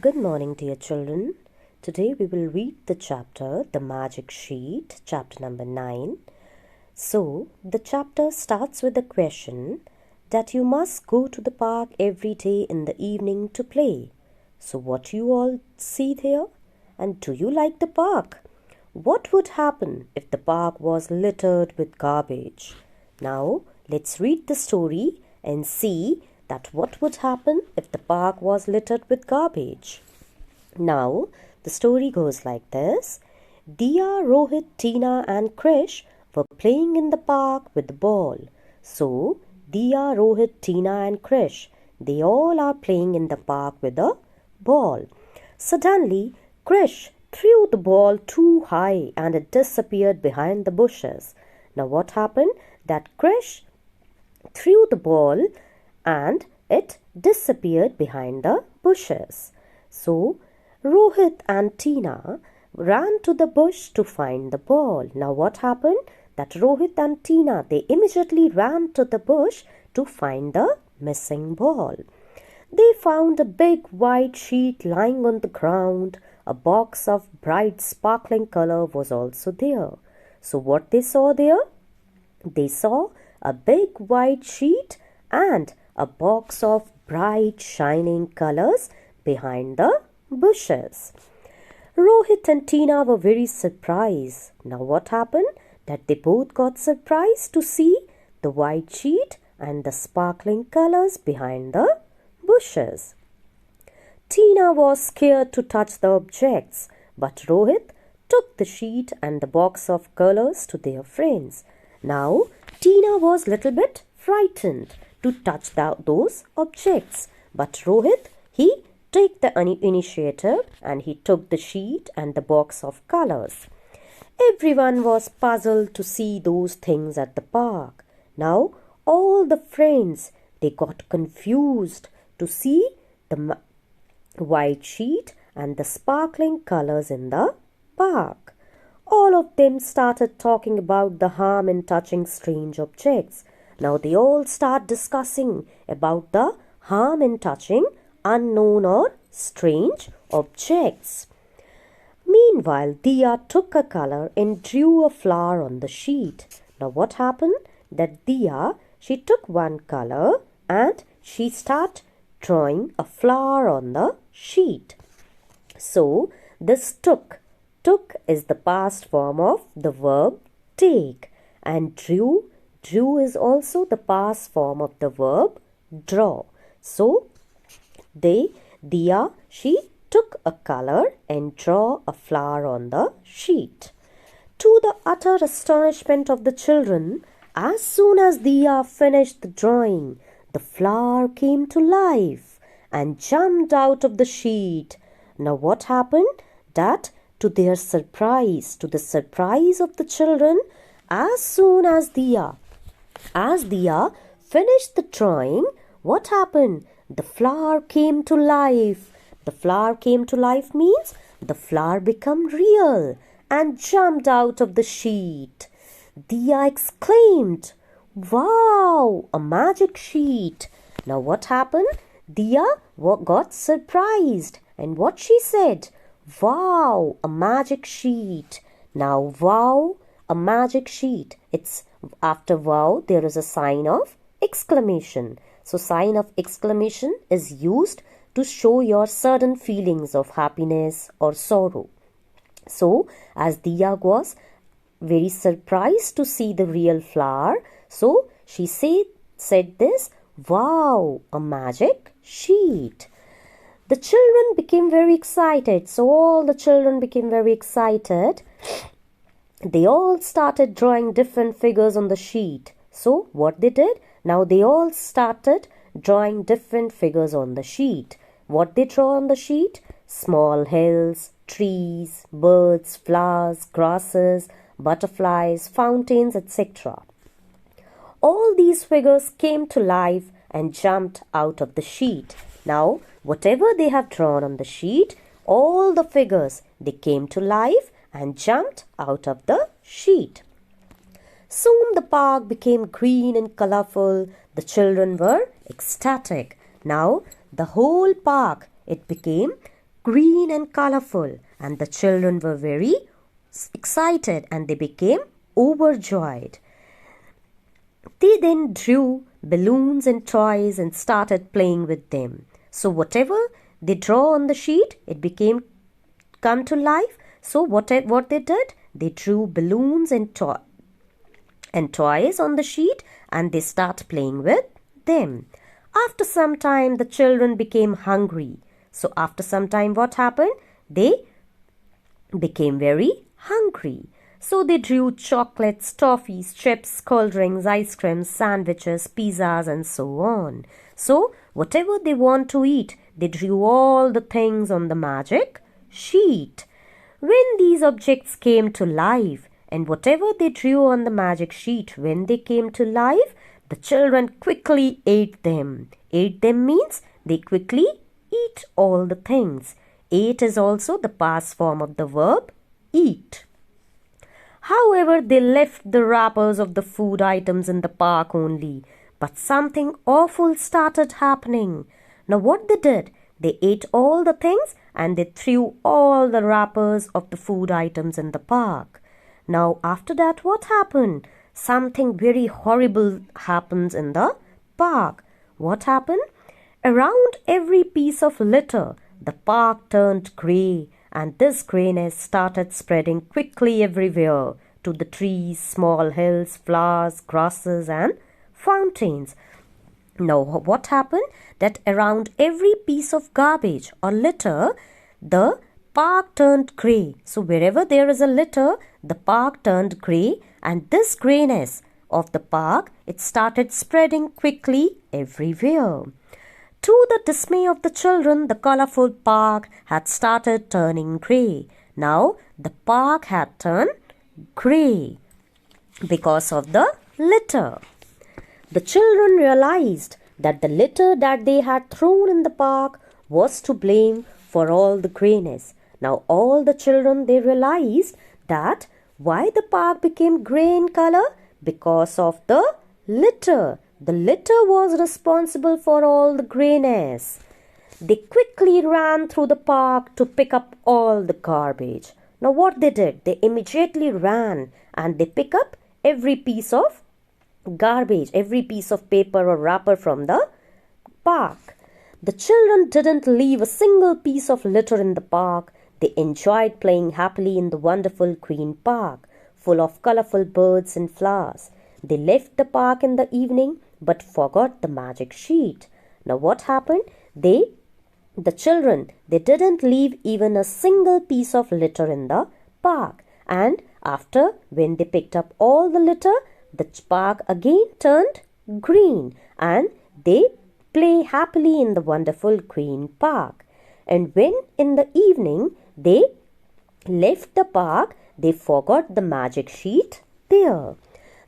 Good morning, dear children. Today we will read the chapter The Magic Sheet, chapter number 9. So, the chapter starts with the question that you must go to the park every day in the evening to play. So, what you all see there? And do you like the park? What would happen if the park was littered with garbage? Now, let's read the story and see that what would happen if the park was littered with garbage. Now, the story goes like this. Dia, Rohit, Tina and Krish were playing in the park with the ball. So, Dia, Rohit, Tina and Krish, they all are playing in the park with a ball. Suddenly, Krish threw the ball too high and it disappeared behind the bushes. Now, what happened? That Krish threw the ball and it disappeared behind the bushes. So, Rohit and Tina ran to the bush to find the ball. Now, what happened? That Rohit and Tina, they immediately ran to the bush to find the missing ball. They found a big white sheet lying on the ground. A box of bright sparkling color was also there. So, what they saw there? They saw a big white sheet and a box of bright shining colors behind the bushes. Rohit and Tina were very surprised. Now what happened? That they both got surprised to see the white sheet and the sparkling colors behind the bushes. Tina was scared to touch the objects, but Rohit took the sheet and the box of colors to their friends. Now Tina was little bit frightened to touch those objects, but Rohit, he took the initiative and he took the sheet and the box of colors. Everyone was puzzled to see those things at the park. Now all the friends, they got confused to see the white sheet and the sparkling colors in the park. All of them started talking about the harm in touching strange objects. Now they all start discussing about the harm in touching unknown or strange objects. Meanwhile, Dia took a color and drew a flower on the sheet. Now what happened? That Dia, she took one color and she started drawing a flower on the sheet. So this took is the past form of the verb take, and drew is also the past form of the verb draw. So Dia, she took a color and draw a flower on the sheet. To the utter astonishment of the children, as soon as Dia finished the drawing, the flower came to life and jumped out of the sheet. Now what happened? That to the surprise of the children, as soon as Dia finished the drawing, what happened? The flower came to life. The flower came to life means the flower became real and jumped out of the sheet. Dia exclaimed, "Wow, a magic sheet!" Now what happened? Dia got surprised, and what she said? "Wow, a magic sheet." Now wow, a magic sheet. It's after wow there is a sign of exclamation. So sign of exclamation is used to show your sudden feelings of happiness or sorrow. So as Dia was very surprised to see the real flower, so she said this, "Wow, a magic sheet." The children became very excited. So all the children became very excited. They all started drawing different figures on the sheet. So what they did? Now they all started drawing different figures on the sheet. What they draw on the sheet? Small hills, trees, birds, flowers, grasses, butterflies, fountains, etc. All these figures came to life and jumped out of the sheet. Now, whatever they have drawn on the sheet, all the figures, they came to life and jumped out of the sheet. Soon the park became green and colorful. The children were ecstatic. Now, the whole park, it became green and colorful, and the children were very excited and they became overjoyed. They then drew balloons and toys and started playing with them. So whatever they draw on the sheet, it became come to life. So what they did, they drew balloons and toys on the sheet and they start playing with them. After some time, the children became hungry. So after some time, what happened? They became very hungry. So they drew chocolates, toffees, chips, cold drinks, ice creams, sandwiches, pizzas, and so on. So whatever they want to eat, they drew all the things on the magic sheet. When these objects came to life, and whatever they drew on the magic sheet, when they came to life, the children quickly ate them. Ate them means they quickly eat all the things. Ate is also the past form of the verb eat. However, they left the wrappers of the food items in the park only. But something awful started happening. Now what they did? They ate all the things and they threw all the wrappers of the food items in the park. Now after that, what happened? Something very horrible happens in the park. What happened? Around every piece of litter, the park turned grey, and this greyness started spreading quickly everywhere, to the trees, small hills, flowers, grasses, and fountains. Now what happened? That around every piece of garbage or litter, the park turned grey. So wherever there is a litter, the park turned grey, and this greyness of the park, it started spreading quickly everywhere. To the dismay of the children, the colorful park had started turning grey. Now the park had turned grey because of the litter. The children realized that the litter that they had thrown in the park was to blame for all the greyness. Now all the children, they realized that why the park became grey in color? Because of the litter. The litter was responsible for all the greyness. They quickly ran through the park to pick up all the garbage. Now what they did? They immediately ran and they pick up every piece of garbage, every piece of paper or wrapper from the park. The children didn't leave a single piece of litter in the park. They enjoyed playing happily in the wonderful green park, full of colorful birds and flowers. They left the park in the evening but forgot the magic sheet. Now what happened? The children, they didn't leave even a single piece of litter in the park. And after, when they picked up all the litter, the park again turned green and they play happily in the wonderful green park. And when in the evening they left the park, they forgot the magic sheet there.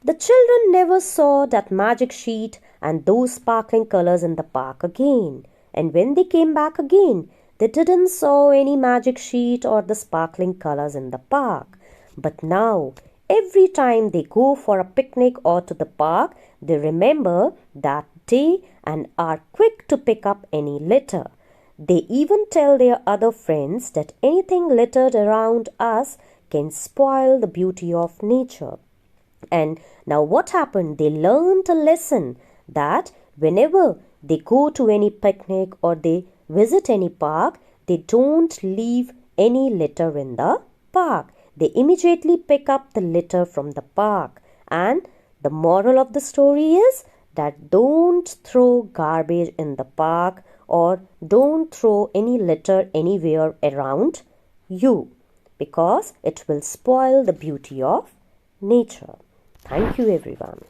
The children never saw that magic sheet and those sparkling colors in the park again. And when they came back again, they didn't saw any magic sheet or the sparkling colors in the park. But now, every time they go for a picnic or to the park, they remember that day and are quick to pick up any litter. They even tell their other friends that anything littered around us can spoil the beauty of nature. And now what happened? They learned a lesson that whenever they go to any picnic or they visit any park, they don't leave any litter in the park. They immediately pick up the litter from the park. And the moral of the story is that don't throw garbage in the park or don't throw any litter anywhere around you, because it will spoil the beauty of nature. Thank you, everyone.